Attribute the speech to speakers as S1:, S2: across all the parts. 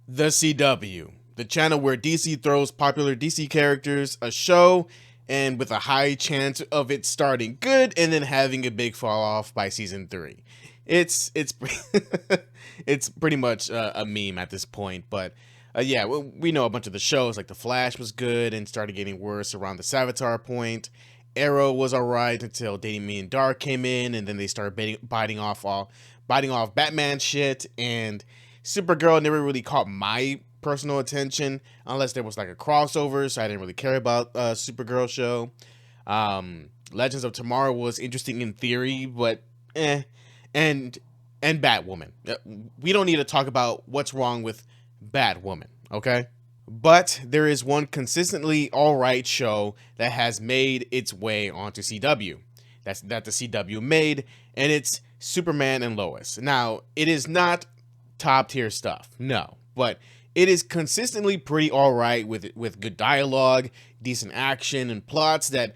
S1: The CW, the channel where DC throws popular DC characters a show, and with a high chance of it starting good and then having a big fall off by season 3. It's it's pretty much a meme at this point, but yeah, we know a bunch of the shows like The Flash was good and started getting worse around the Savitar point. Arrow was alright until Dating Me and Dark came in, and then they started biting off Batman shit, and Supergirl never really caught my personal attention unless there was like a crossover, so I didn't really care about Supergirl show. Legends of Tomorrow was interesting in theory, but and Batwoman. We don't need to talk about what's wrong with Batwoman, okay? But there is one consistently alright show that has made its way onto CW. That the CW made, and it's Superman and Lois. Now, it is not top tier stuff, no, but it is consistently pretty alright with good dialogue, decent action, and plots that,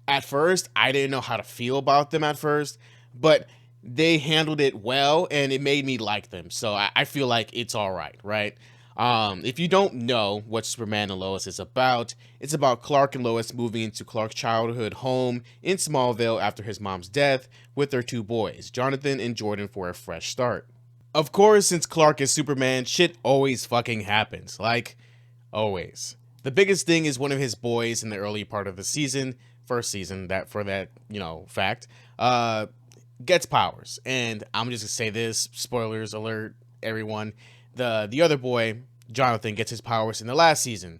S1: at first I didn't know how to feel about them at first, but they handled it well and it made me like them. So I feel like it's alright, right? If you don't know what Superman and Lois is about, it's about Clark and Lois moving into Clark's childhood home in Smallville after his mom's death with their two boys, Jonathan and Jordan, for a fresh start. Of course, since Clark is Superman, shit always fucking happens. Like, always. The biggest thing is one of his boys in the early part of the season, first season, fact, gets powers. And I'm just gonna say this, spoilers alert, everyone. The other boy, Jonathan, gets his powers in the last season.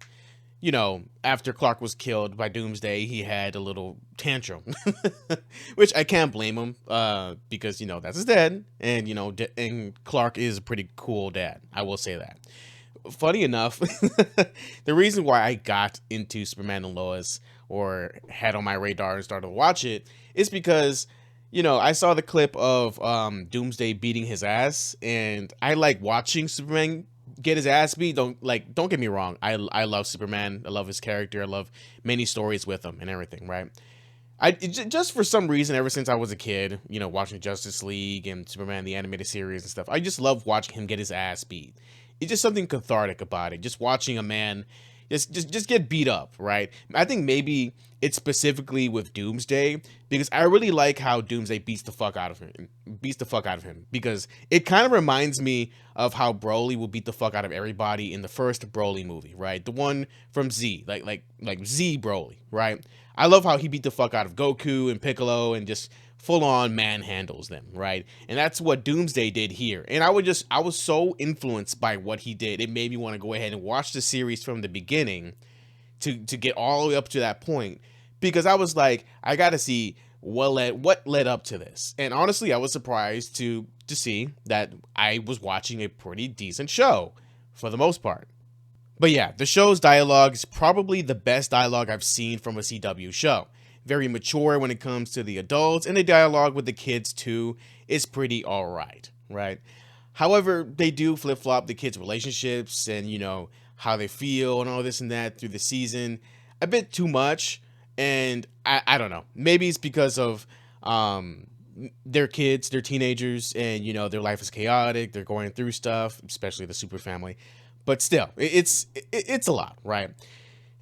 S1: After Clark was killed by Doomsday, he had a little tantrum, which I can't blame him, because that's his dad, and and Clark is a pretty cool dad. I will say that. Funny enough, the reason why I got into Superman and Lois, or had on my radar and started to watch it, is because I saw the clip of Doomsday beating his ass, and I like watching Superman get his ass beat. Don't get me wrong. I love Superman. I love his character. I love many stories with him and everything, right? Just for some reason, ever since I was a kid, watching Justice League and Superman the animated series and stuff, I just love watching him get his ass beat. It's just something cathartic about it. Just watching a man just get beat up, right? I think maybe it's specifically with Doomsday, because I really like how Doomsday beats the fuck out of him, because it kind of reminds me of how Broly will beat the fuck out of everybody in the first Broly movie, right? The one from Z, like Z Broly, right? I love how he beat the fuck out of Goku and Piccolo and just full on manhandles them, right? And that's what Doomsday did here. And I was so influenced by what he did. It made me want to go ahead and watch the series from the beginning to get all the way up to that point, because I was like, I got to see what led up to this. And honestly, I was surprised to see that I was watching a pretty decent show for the most part. But yeah, the show's dialogue is probably the best dialogue I've seen from a CW show. Very mature when it comes to the adults, and the dialogue with the kids too is pretty alright, right? However, they do flip-flop the kids' relationships and, how they feel and all this and that through the season a bit too much. And I don't know. Maybe it's because of their kids, they're teenagers, and, their life is chaotic. They're going through stuff, especially the super family. But still, it's a lot, right?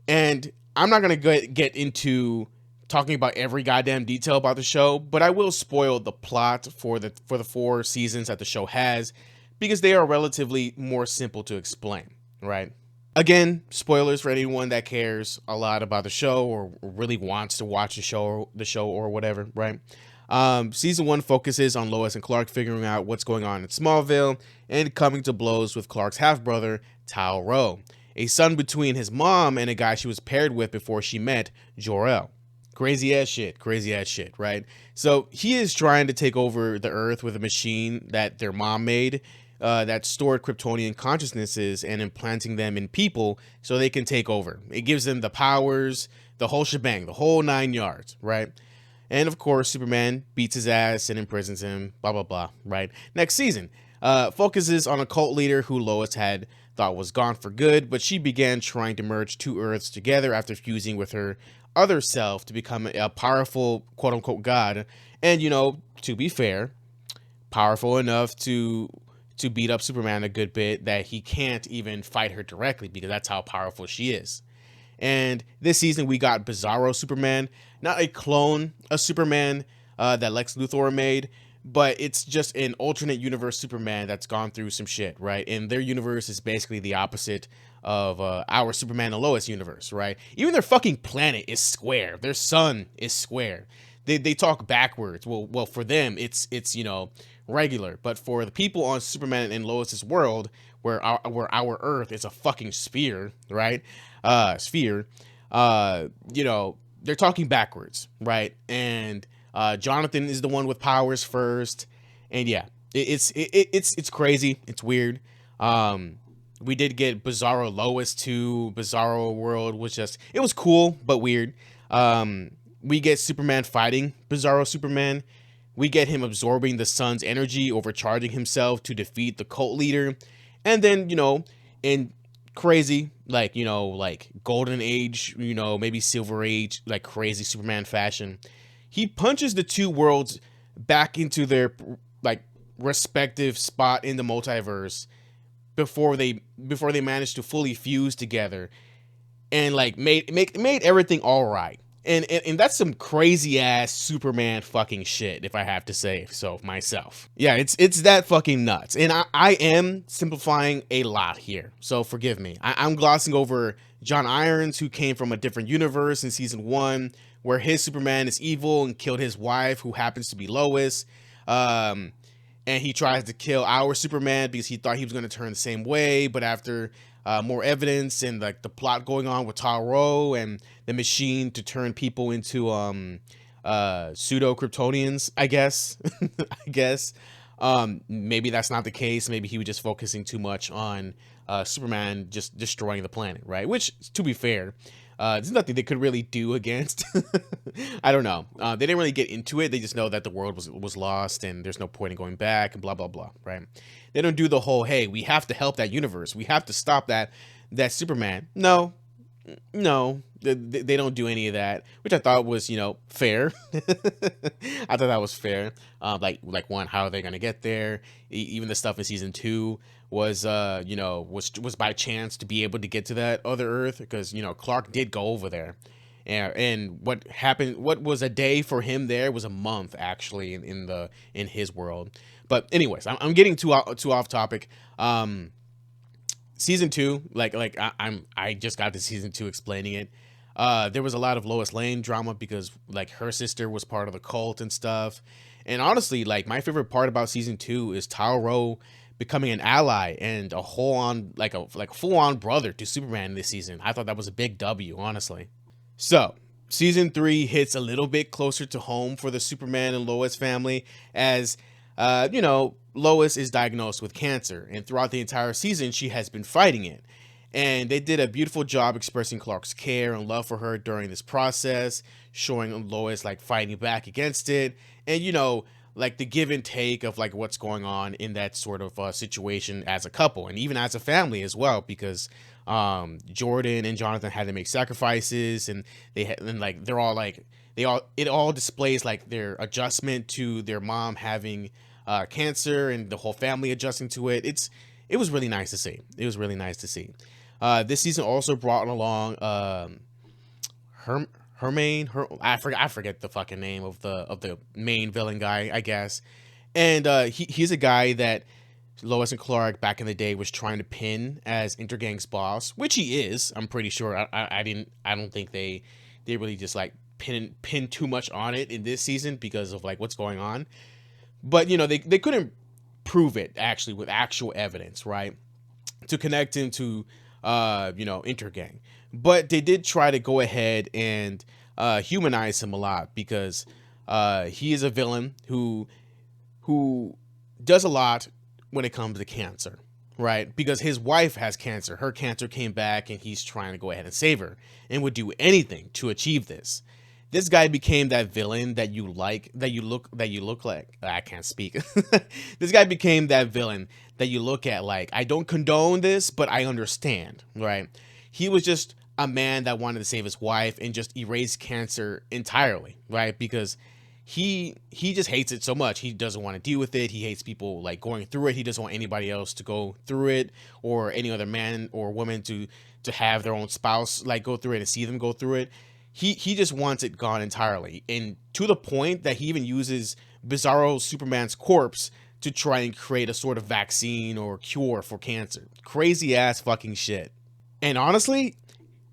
S1: And I'm not going to get into talking about every goddamn detail about the show, but I will spoil the plot for the 4 seasons that the show has, because they are relatively more simple to explain, right? Again, spoilers for anyone that cares a lot about the show or really wants to watch the show or whatever, right? Season 1 focuses on Lois and Clark figuring out what's going on in Smallville and coming to blows with Clark's half-brother, Tal-Rho, a son between his mom and a guy she was paired with before she met, Jor-El. Crazy ass shit, right? So he is trying to take over the Earth with a machine that their mom made, that stored Kryptonian consciousnesses and implanting them in people so they can take over. It gives them the powers, the whole shebang, the whole 9 yards, right? And of course, Superman beats his ass and imprisons him, blah, blah, blah, right? Next season focuses on a cult leader who Lois had thought was gone for good, but she began trying to merge 2 Earths together after fusing with her other self to become a powerful quote-unquote god. And, to be fair, powerful enough to to beat up Superman a good bit that he can't even fight her directly because that's how powerful she is. And this season we got Bizarro Superman, not a clone of Superman that Lex Luthor made, but it's just an alternate universe Superman that's gone through some shit, right? And their universe is basically the opposite of our Superman and Lois universe, right? Even their fucking planet is square. Their sun is square. They talk backwards. Well, for them it's regular, but for the people on Superman and Lois's world, where our Earth is a fucking sphere, right? Sphere. They're talking backwards, right? And Jonathan is the one with powers first, and yeah, it's crazy. It's weird. We did get Bizarro Lois too. Bizarro World was it was cool but weird. We get Superman fighting Bizarro Superman. We get him absorbing the sun's energy, overcharging himself to defeat the cult leader. And then, in crazy, like Golden Age, maybe Silver Age, like crazy Superman fashion, he punches the two worlds back into their like respective spot in the multiverse before they managed to fully fuse together and like made everything all right. And that's some crazy ass Superman fucking shit, if I have to say so myself. Yeah, it's that fucking nuts. And I am simplifying a lot here, so forgive me. I'm glossing over John Irons, who came from a different universe in season 1, where his Superman is evil and killed his wife, who happens to be Lois. And he tries to kill our Superman because he thought he was going to turn the same way, but after more evidence and like the plot going on with Taro and the machine to turn people into pseudo Kryptonians, I guess. Maybe that's not the case. Maybe he was just focusing too much on Superman just destroying the planet, right? Which, to be fair, there's nothing they could really do against. I don't know. They didn't really get into it. They just know that the world was lost and there's no point in going back and blah, blah, blah, right? They don't do the whole, hey, we have to help that universe. We have to stop that Superman. No, they don't do any of that, which I thought was, fair. I thought that was fair. Like one, how are they going to get there? Even the stuff in season 2 was by chance to be able to get to that other Earth, because Clark did go over there, and what happened, what was a day for him there was a month actually in his world. But anyways, I'm getting too off topic. Season 2, I just got to season 2 explaining it. There was a lot of Lois Lane drama because like her sister was part of the cult and stuff. And honestly, like my favorite part about season 2 is Taro becoming an ally and a full on brother to Superman this season. I thought that was a big W, honestly. So season 3 hits a little bit closer to home for the Superman and Lois family, as Lois is diagnosed with cancer, and throughout the entire season she has been fighting it. And they did a beautiful job expressing Clark's care and love for her during this process, showing Lois like fighting back against it, and like the give and take of like what's going on in that sort of situation as a couple and even as a family as well, because Jordan and Jonathan had to make sacrifices, and it all displays like their adjustment to their mom having cancer and the whole family adjusting to it. It was really nice to see. It was really nice to see. This season also brought along I forget the fucking name of the main villain guy, I guess. And he's a guy that Lois and Clark back in the day was trying to pin as Intergang's boss, which he is. I'm pretty sure. I don't think they really just like pin too much on it in this season because of like what's going on. But they couldn't prove it actually with actual evidence, right, to connect him to Intergang. But they did try to go ahead and humanize him a lot, because he is a villain who does a lot when it comes to cancer, right? Because his wife has cancer. Her cancer came back and he's trying to go ahead and save her and would do anything to achieve this. This guy became that villain that you look like. I can't speak. This guy became that villain that you look at like, I don't condone this, but I understand, right? He was just a man that wanted to save his wife and just erase cancer entirely, right? Because he just hates it so much. He doesn't want to deal with it. He hates people like going through it. He doesn't want anybody else to go through it, or any other man or woman to have their own spouse like go through it and see them go through it. He just wants it gone entirely, and to the point that he even uses Bizarro Superman's corpse to try and create a sort of vaccine or cure for cancer. Crazy ass fucking shit. And honestly,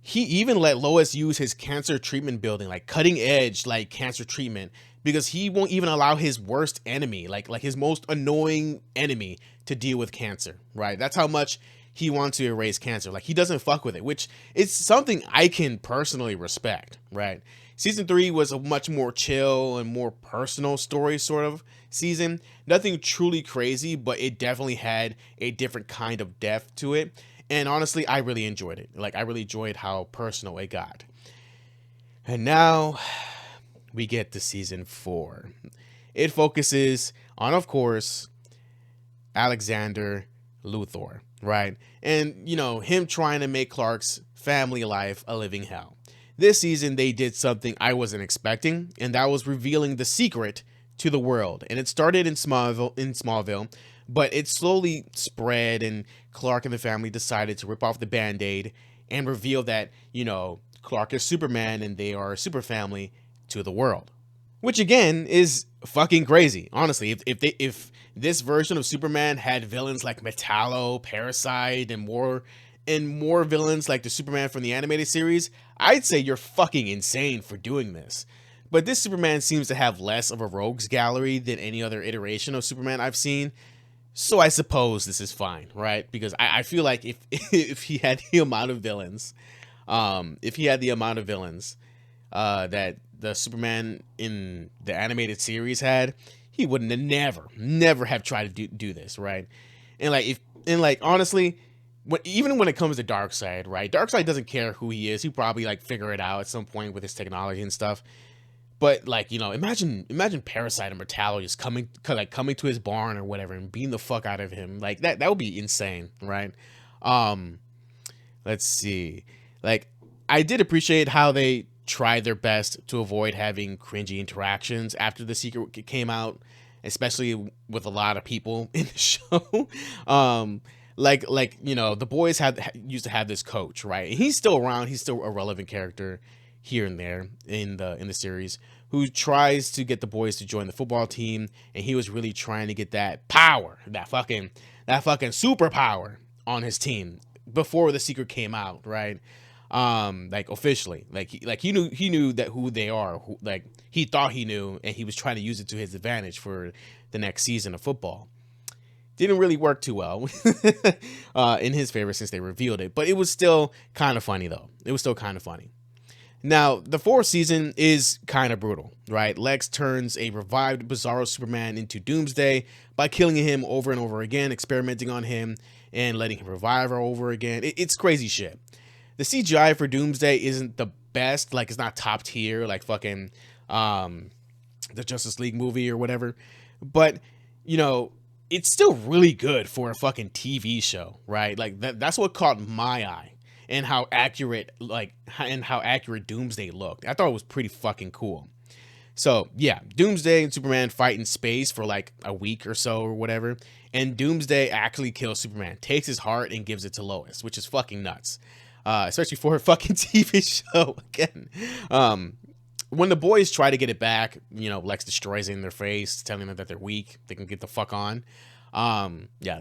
S1: he even let Lois use his cancer treatment building, like cutting edge, like cancer treatment, because he won't even allow his worst enemy, like his most annoying enemy, to deal with cancer, right? That's how much he wants to erase cancer. Like, he doesn't fuck with it, which is something I can personally respect, right? Season 3 was a much more chill and more personal story sort of season. Nothing truly crazy, but it definitely had a different kind of depth to it. And honestly, I really enjoyed it. Like, I really enjoyed how personal it got. And now we get to season 4. It focuses on, of course, Alexander Luthor, right? And, you know, him trying to make Clark's family life a living hell. This season, they did something I wasn't expecting, and that was revealing the secret to the world. And it started in Smallville, but it slowly spread, and Clark and the family decided to rip off the Band-Aid and reveal that, you know, Clark is Superman and they are a super family to the world. Which again is fucking crazy. Honestly, if this version of Superman had villains like Metallo, Parasite, and more villains like the Superman from the animated series, I'd say you're fucking insane for doing this. But this Superman seems to have less of a rogues gallery than any other iteration of Superman I've seen. So I suppose this is fine, right? Because I feel like if he had the amount of villains, that the Superman in the animated series had, he wouldn't have never have tried to do this, right? And honestly, even when it comes to Darkseid, right? Darkseid doesn't care who he is. He probably like figure it out at some point with his technology and stuff. But like, you know, imagine Parasite and Metallo just coming to his barn or whatever and beating the fuck out of him. Like that would be insane, right? Let's see. Like, I did appreciate how they tried their best to avoid having cringy interactions after the secret came out, especially with a lot of people in the show. You know, the boys used to have this coach, right? And he's still around. He's still a relevant character here and there in the series, who tries to get the boys to join the football team, and he was really trying to get that power, that fucking superpower on his team before the secret came out, right? Like officially, he knew that who they are, like he thought he knew, and he was trying to use it to his advantage for the next season of football. Didn't really work too well in his favor since they revealed it, but it was still kind of funny though. It was still kind of funny. Now, the fourth season is kind of brutal, right? Lex turns a revived Bizarro Superman into Doomsday by killing him over and over again, experimenting on him, and letting him revive her over again. It's crazy shit. The CGI for Doomsday isn't the best, like it's not top tier, like fucking the Justice League movie or whatever, but you know, it's still really good for a fucking TV show, right? Like that's what caught my eye, and how accurate Doomsday looked. I thought it was pretty fucking cool. So yeah, Doomsday and Superman fight in space for like a week or so or whatever, and Doomsday actually kills Superman, takes his heart and gives it to Lois, which is fucking nuts. Especially for her fucking TV show again. When the boys try to get it back, you know, Lex destroys it in their face, telling them that they're weak, they can get the fuck on. Yeah,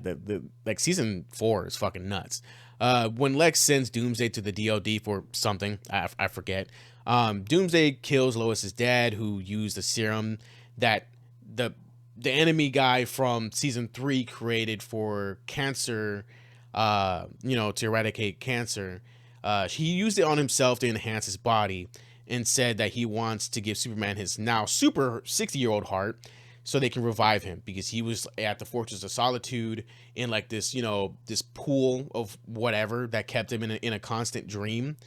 S1: like season 4 is fucking nuts. When Lex sends Doomsday to the DOD for something, I forget. Doomsday kills Lois's dad, who used a serum that the enemy guy from season 3 created for cancer, to eradicate cancer. He used it on himself to enhance his body, and said that he wants to give Superman his now super 60-year-old heart so they can revive him, because he was at the Fortress of Solitude in like this, this pool of whatever that kept him in a constant dream.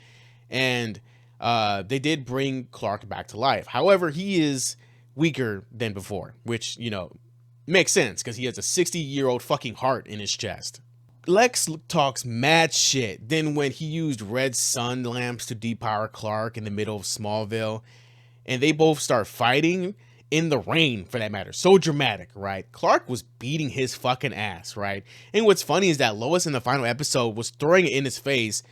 S1: And they did bring Clark back to life. However, he is weaker than before, which, makes sense because he has a 60-year-old fucking heart in his chest. Lex talks mad shit. Then when he used red sun lamps to depower Clark in the middle of Smallville, and they both start fighting, in the rain for that matter. So dramatic, right? Clark was beating his fucking ass, right? And what's funny is that Lois in the final episode was throwing it in his face,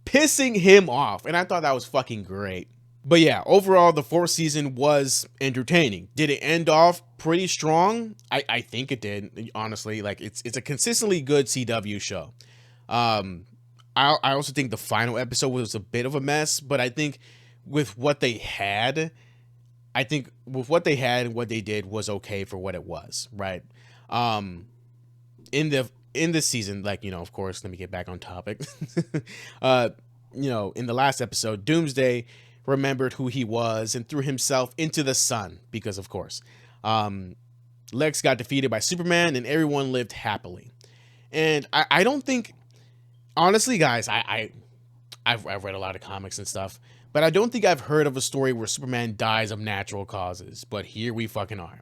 S1: pissing him off. And I thought that was fucking great. But yeah, overall, the fourth season was entertaining. Did it end off pretty strong? I think it did, honestly. Like, it's a consistently good CW show. I also think the final episode was a bit of a mess, but I think with what they had, and what they did was okay for what it was, right? In this season, like, of course, let me get back on topic. In the last episode, Doomsday remembered who he was and threw himself into the sun because, of course, Lex got defeated by Superman and everyone lived happily. And I don't think, honestly, guys, I've read a lot of comics and stuff, but I don't think I've heard of a story where Superman dies of natural causes. But here we fucking are.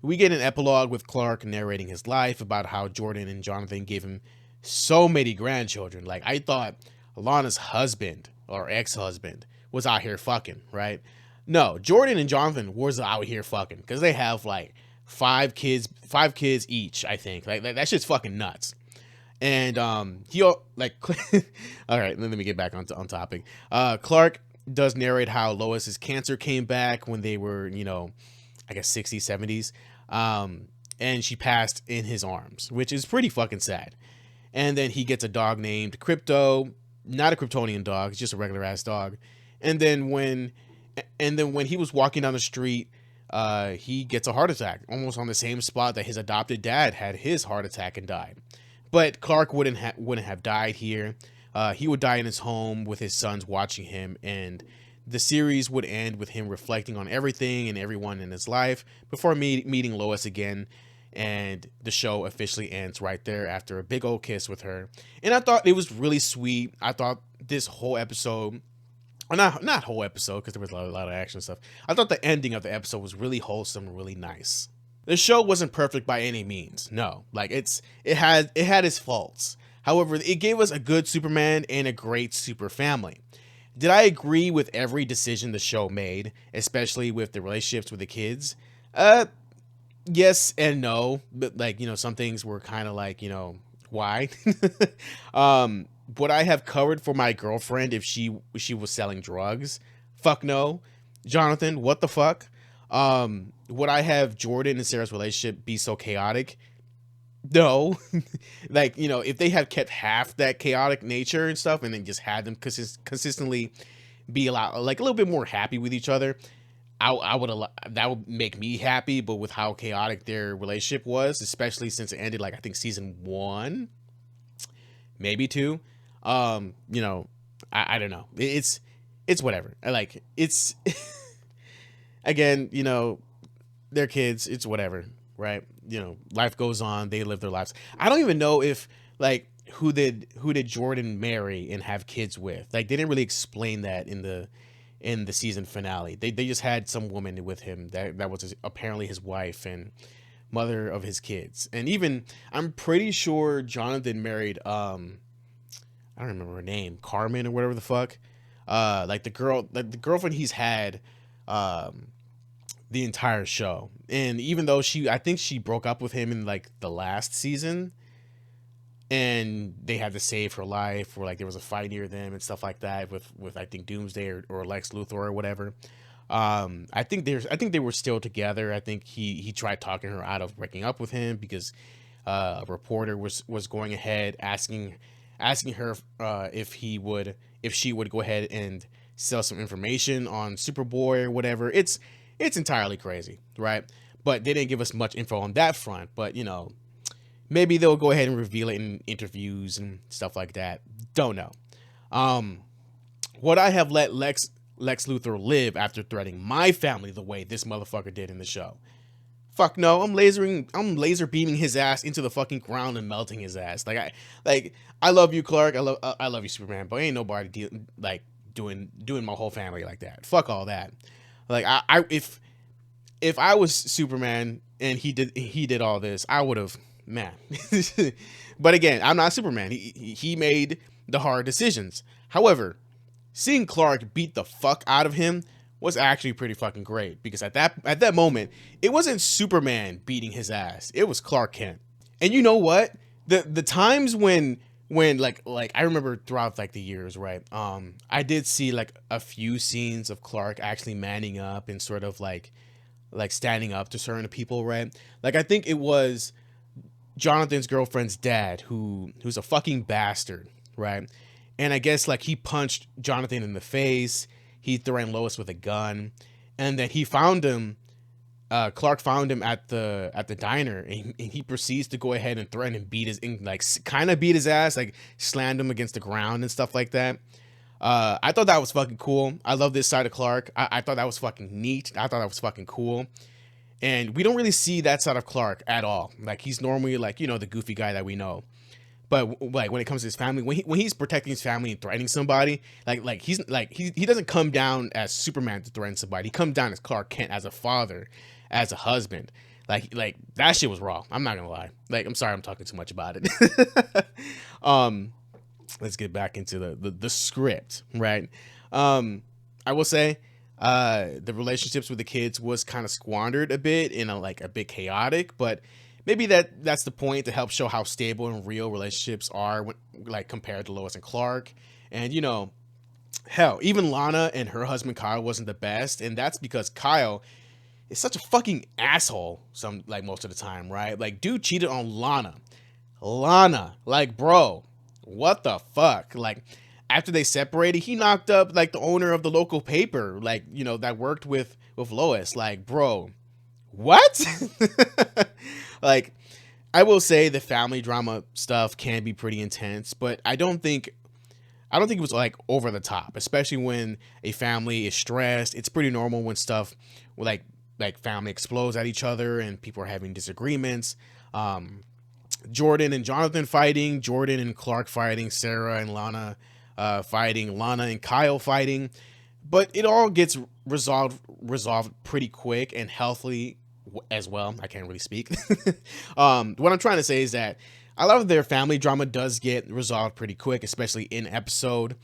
S1: We get an epilogue with Clark narrating his life about how Jordan and Jonathan gave him so many grandchildren. Like, I thought Alana's husband or ex-husband was out here fucking, right? No, Jordan and Jonathan was out here fucking because they have like five kids each, I think. Like that shit's fucking nuts. And he like all right, let me get back on topic. Clark does narrate how Lois's cancer came back when they were, I guess 60s, 70s. And she passed in his arms, which is pretty fucking sad. And then he gets a dog named Crypto, not a Kryptonian dog, it's just a regular ass dog. And then when he was walking down the street, he gets a heart attack, almost on the same spot that his adopted dad had his heart attack and died. But Clark wouldn't have died here. He would die in his home with his sons watching him, and the series would end with him reflecting on everything and everyone in his life before meeting Lois again. And the show officially ends right there after a big old kiss with her. And I thought it was really sweet. I thought this whole episode, or not whole episode, because there was a lot of action stuff. I thought the ending of the episode was really wholesome and really nice. The show wasn't perfect by any means. No, like it had its faults. However, it gave us a good Superman and a great super family. Did I agree with every decision the show made, especially with the relationships with the kids? Yes and no, but like, some things were kind of like, why? Would I have covered for my girlfriend if she was selling drugs? Fuck no. Jonathan, what the fuck? Would I have Jordan and Sarah's relationship be so chaotic? No. Like, if they had kept half that chaotic nature and stuff and then just had them consistently be a little bit more happy with each other, I would that would make me happy. But with how chaotic their relationship was, especially since it ended, like, I think season 1, maybe 2, I don't know. It's whatever. It's again, they're kids. It's whatever, right? Life goes on. They live their lives. I don't even know if, like, who did Jordan marry and have kids with? Like, they didn't really explain that in the season finale. They just had some woman with him that was apparently his wife and mother of his kids. And even, I'm pretty sure Jonathan married, I don't remember her name, Carmen or whatever the fuck. Like the girlfriend he's had, the entire show. And even though I think she broke up with him in like the last season, and they had to save her life, or like there was a fight near them and stuff like that with I think Doomsday or Lex Luthor or whatever. I think they were still together. I think he tried talking her out of breaking up with him because a reporter was going ahead asking her if she would go ahead and sell some information on Superboy or whatever. It's entirely crazy, right? But they didn't give us much info on that front. But maybe they'll go ahead and reveal it in interviews and stuff like that. Don't know. Would I have let Lex Luthor live after threatening my family the way this motherfucker did in the show? Fuck no. I'm laser beaming his ass into the fucking ground and melting his ass. I love you, Clark. I love you, Superman. But ain't nobody doing my whole family like that. Fuck all that. Like, if I was Superman and he did all this, I would have, man. But again, I'm not Superman. He made the hard decisions. However, seeing Clark beat the fuck out of him was actually pretty fucking great, because at that moment, it wasn't Superman beating his ass. It was Clark Kent. And you know what? The times when like I remember throughout like the years, right? I did see like a few scenes of Clark actually manning up and sort of like standing up to certain people, right? Like I think it was Jonathan's girlfriend's dad who's a fucking bastard, right? And I guess like he punched Jonathan in the face, he threatened Lois with a gun, and then he found him. Clark found him at the diner, and he proceeds to go ahead and threaten and beat his like kind of beat his ass, like slammed him against the ground and stuff like that. I thought that was fucking cool. I love this side of Clark. I thought that was fucking neat. I thought that was fucking cool. And we don't really see that side of Clark at all. Like he's normally like, the goofy guy that we know. But like when it comes to his family, when he's protecting his family and threatening somebody, like he's like he doesn't come down as Superman to threaten somebody. He comes down as Clark Kent, as a father, as a husband. Like that shit was raw. I'm not gonna lie. Like I'm sorry, I'm talking too much about it. Let's get back into the script, right? I will say the relationships with the kids was kind of squandered a bit, like a bit chaotic, but maybe that's the point, to help show how stable and real relationships are when, like, compared to Lois and Clark. And hell, even Lana and her husband Kyle wasn't the best, and that's because Kyle is such a fucking asshole most of the time, right? Like, dude cheated on Lana, like, bro, what the fuck? Like, after they separated, he knocked up like the owner of the local paper, like, that worked with Lois. Like, bro, what? Like, I will say the family drama stuff can be pretty intense, but I don't think it was like over the top, especially when a family is stressed. It's pretty normal when stuff like family explodes at each other and people are having disagreements. Jordan and Jonathan fighting, Jordan and Clark fighting, Sarah and Lana fighting, Lana and Kyle fighting, but it all gets resolved pretty quick and healthily as well. I can't really speak. What I'm trying to say is that a lot of their family drama does get resolved pretty quick, especially in episode.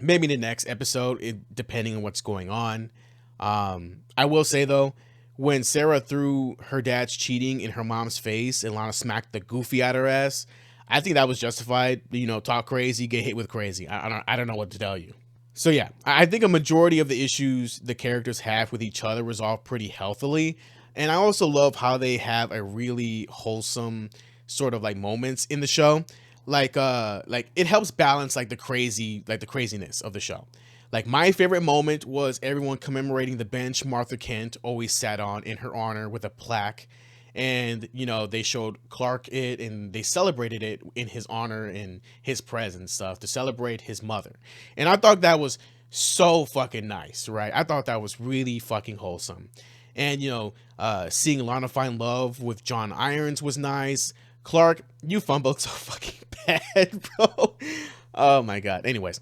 S1: Maybe the next episode, depending on what's going on. I will say though, when Sarah threw her dad's cheating in her mom's face and Lana smacked the goofy out her ass, I think that was justified. Talk crazy, get hit with crazy. I don't know what to tell you. So yeah, I think a majority of the issues the characters have with each other resolve pretty healthily. And I also love how they have a really wholesome sort of like moments in the show. Like it helps balance like the craziness of the show. Like, my favorite moment was everyone commemorating the bench Martha Kent always sat on in her honor with a plaque. And, they showed Clark it and they celebrated it in his honor and his presence stuff to celebrate his mother. And I thought that was so fucking nice, right? I thought that was really fucking wholesome. And, seeing Lana find love with John Irons was nice. Clark, you fumbled so fucking bad, bro. Oh my god. Anyways,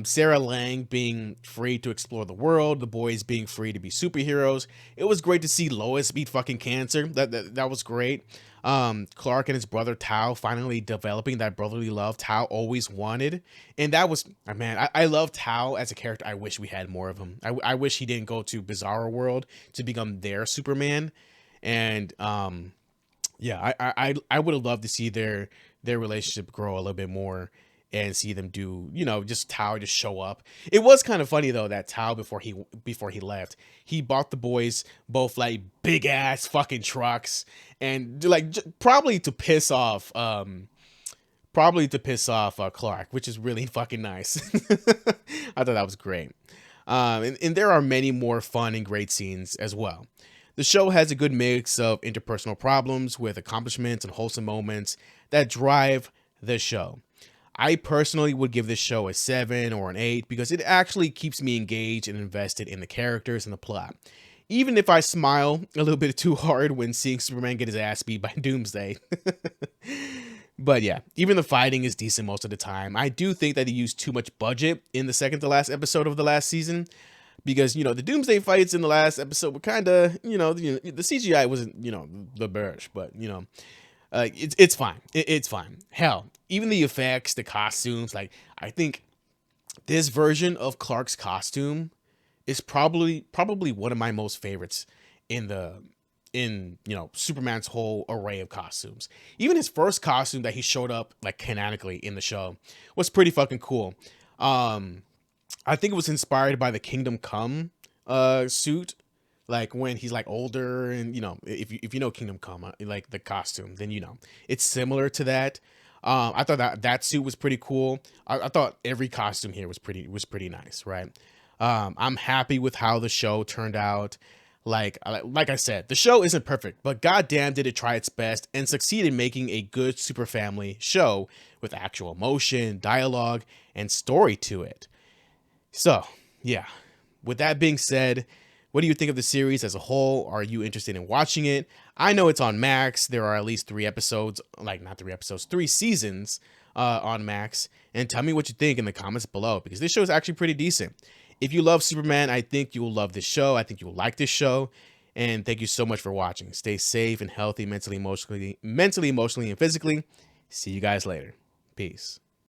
S1: Sarah Lang being free to explore the world, the boys being free to be superheroes. It was great to see Lois beat fucking cancer. That was great. Clark and his brother Tao finally developing that brotherly love Tao always wanted. And that was, man, I love Tao as a character. I wish we had more of him. I wish he didn't go to Bizarro World to become their Superman. And yeah, I would have loved to see their relationship grow a little bit more and see them do, just Tao just show up. It was kind of funny though that Tao, before he left, he bought the boys both like big ass fucking trucks, and like probably to piss off Clark, which is really fucking nice. I thought that was great. And there are many more fun and great scenes as well. The show has a good mix of interpersonal problems with accomplishments and wholesome moments that drive the show. I personally would give this show a 7 or an 8 because it actually keeps me engaged and invested in the characters and the plot. Even if I smile a little bit too hard when seeing Superman get his ass beat by Doomsday. But yeah, even the fighting is decent most of the time. I do think that he used too much budget in the second to last episode of the last season. Because, the Doomsday fights in the last episode were kind of, the CGI wasn't, the birch, but, it's fine. It's fine. Hell, even the effects, the costumes, like, I think this version of Clark's costume is probably one of my most favorites in the Superman's whole array of costumes. Even his first costume that he showed up like canonically in the show was pretty fucking cool. I think it was inspired by the Kingdom Come suit, like when he's like older, and if you know Kingdom Come, like the costume, then it's similar to that. I thought that suit was pretty cool. I thought every costume here was pretty nice, right? I'm happy with how the show turned out. Like I said, the show isn't perfect, but goddamn did it try its best and succeed in making a good super family show with actual emotion, dialogue, and story to it. So, yeah. With that being said, what do you think of the series as a whole? Are you interested in watching it? I know it's on Max. There are at least 3 episodes, like not 3 episodes, 3 seasons on Max. And tell me what you think in the comments below, because this show is actually pretty decent. If you love Superman, I think you will love this show. I think you will like this show. And thank you so much for watching. Stay safe and healthy mentally, emotionally, and physically. See you guys later. Peace.